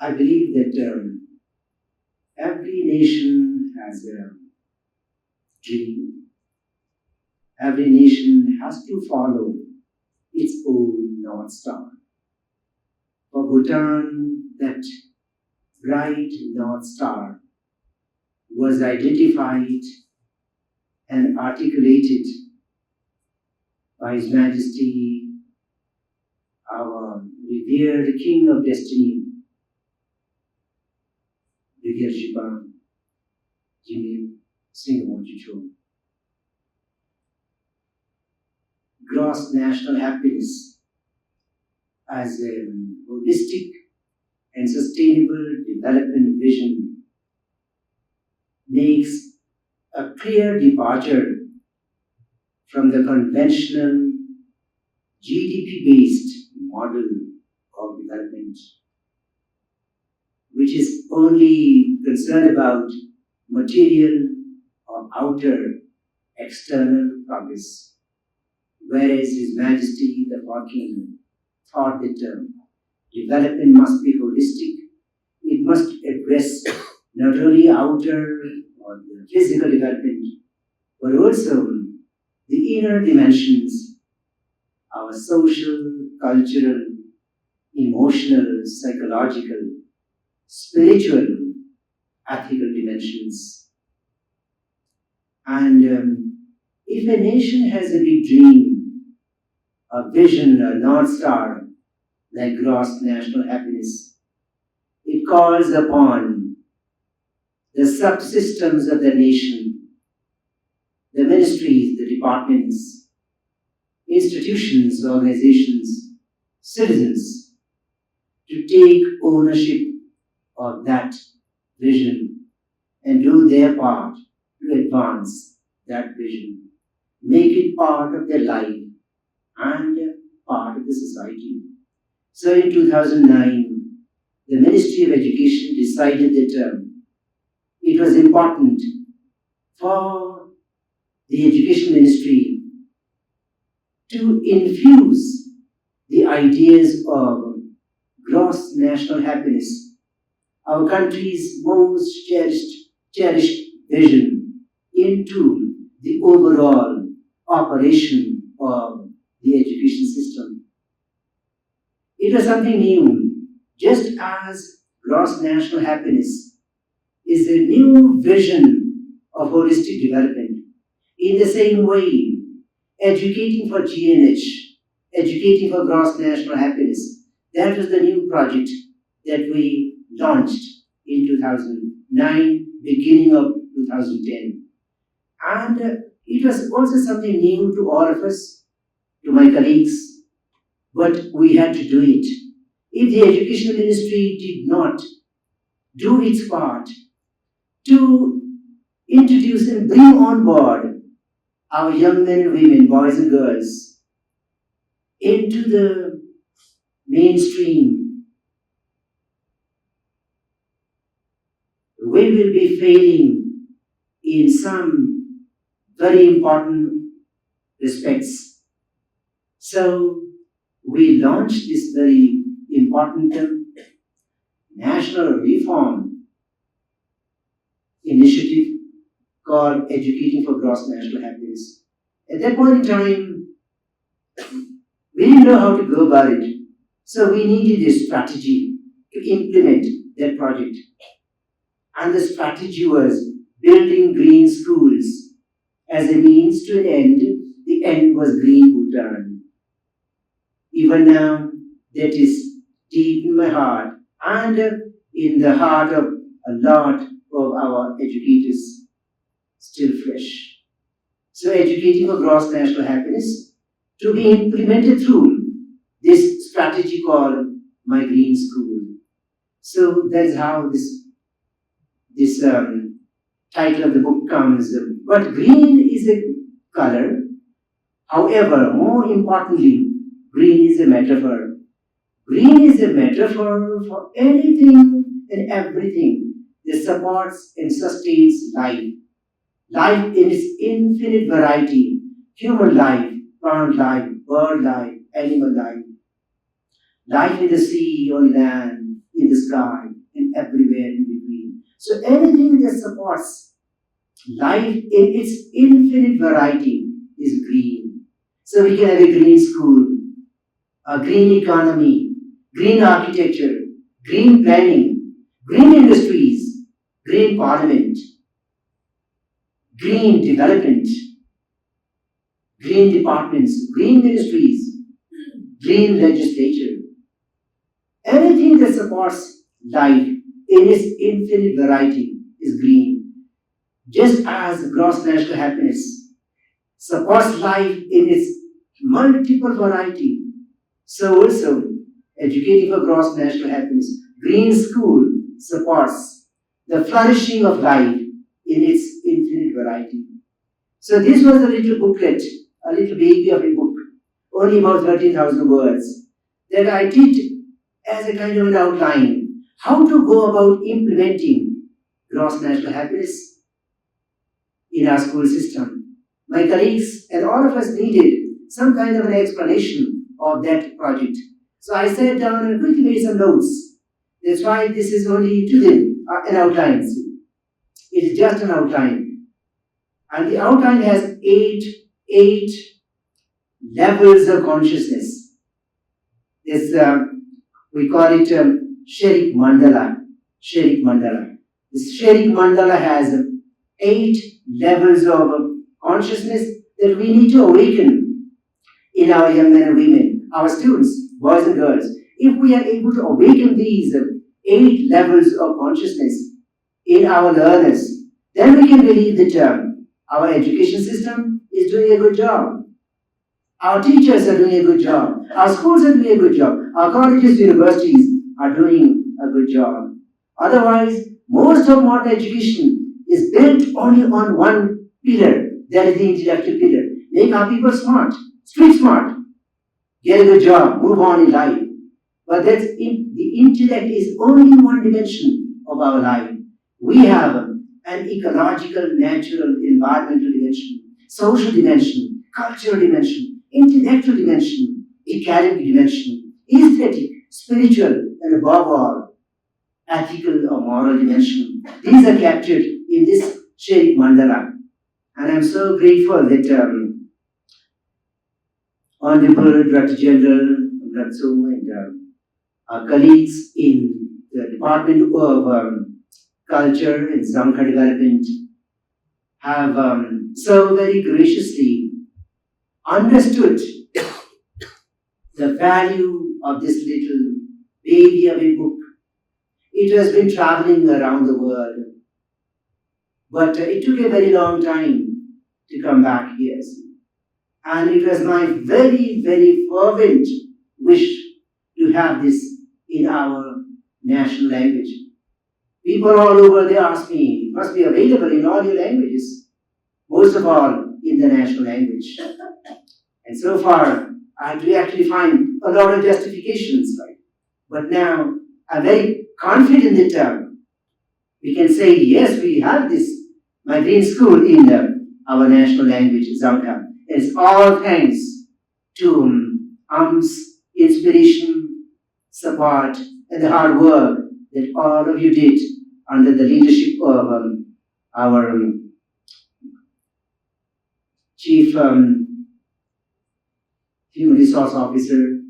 I believe that every nation has a dream. Every nation has to follow its own North Star. For Bhutan, that bright North Star was identified and articulated by His Majesty, our revered King of Destiny, Brigadier General Jimmy Singapore. Gross national happiness as a holistic and sustainable development vision makes a clear departure from the conventional GDP-based model of development, which is only concerned about material or outer external progress. Whereas His Majesty the King thought that development must be holistic. It must address not only outer or the physical development, but also the inner dimensions, our social, cultural, emotional, psychological, spiritual, ethical dimensions. And if a nation has a big dream, a vision, a North Star, like gross national happiness, it calls upon the subsystems of the nation, the ministries, the departments, institutions, organizations, citizens, to take ownership of that vision and do their part to advance that vision, make it part of their life and part of the society. So in 2009, the Ministry of Education decided that it was important for the Education Ministry to infuse the ideas of gross national happiness, our country's most cherished vision, into the overall operation of the education system. It was something new, just as gross national happiness is a new vision of holistic development. In the same way, educating for GNH, educating for gross national happiness, that was the new project that we launched in 2009, beginning of 2010. And it was also something new to all of us, to my colleagues, but we had to do it. If the Education Ministry did not do its part to introduce and bring on board our young men and women, boys and girls, into the mainstream, we will be failing in some very important respects. So we launched this very important national reform initiative called Educating for Gross National Happiness. At that point in time, we didn't know how to go about it. So we needed a strategy to implement that project. And the strategy was building green schools as a means to an end. The end was green Bhutan. Even now, that is deep in my heart and in the heart of a lot of our educators, still fresh. So educating for gross national happiness to be implemented through this strategy called My Green School. So that's how this title of the book comes. But green is a color. However, more importantly, green is a metaphor. Green is a metaphor for anything and everything that supports and sustains life. Life in its infinite variety, human life, plant life, bird life, animal life, life in the sea, on land, in the sky, everywhere in between. So anything that supports life in its infinite variety is green. So we can have a green school, a green economy, green architecture, green planning, green industries, green parliament, green development, green departments, green ministries, green legislature. Anything that supports life in its infinite variety is green. Just as gross national happiness supports life in its multiple variety, so also educating for gross national happiness, green school supports the flourishing of life in its infinite variety. So this was a little booklet, a little baby of a book, only about 13,000 words, that I did as a kind of an outline, how to go about implementing gross national happiness in our school system. My colleagues and all of us needed some kind of an explanation of that project. So I sat down and quickly made some notes. That's why this is only today an outline. It is just an outline. And the outline has eight levels of consciousness. This we call it Sherik Mandala. Sherik Mandala. This Sherik Mandala has 8 levels of consciousness that we need to awaken in our young men and women, our students, boys and girls. If we are able to awaken these 8 levels of consciousness in our learners, then we can believe that our education system is doing a good job. Our teachers are doing a good job. Our schools are doing a good job. Our colleges, universities are doing a good job. Otherwise, most of modern education is built only on one pillar, that is the intellectual pillar. Make our people smart, street smart, get a good job, move on in life. But the intellect is only one dimension of our life. We have an ecological, natural, environmental dimension, social dimension, cultural dimension, intellectual dimension, academic dimension, aesthetic, spiritual, and above all, ethical or moral dimension. These are captured in this Sherik Mandala. And I'm so grateful that Honorable Director General Ratsu and our colleagues in the Department of Culture and Zamka Development have so very graciously understood the value of this little baby of a book. It has been traveling around the world, but it took a very long time to come back here. And it was my very, very fervent wish to have this in our national language. People all over, they ask me, it must be available in all your languages, most of all in the national language. And so far, I had to actually find a lot of justifications, right? But now, I'm very confident that we can say, yes, we have this, my green school in our national language, Zamka. It's all thanks to inspiration, support, and the hard work that all of you did under the leadership of our Chief Human Resource Officer,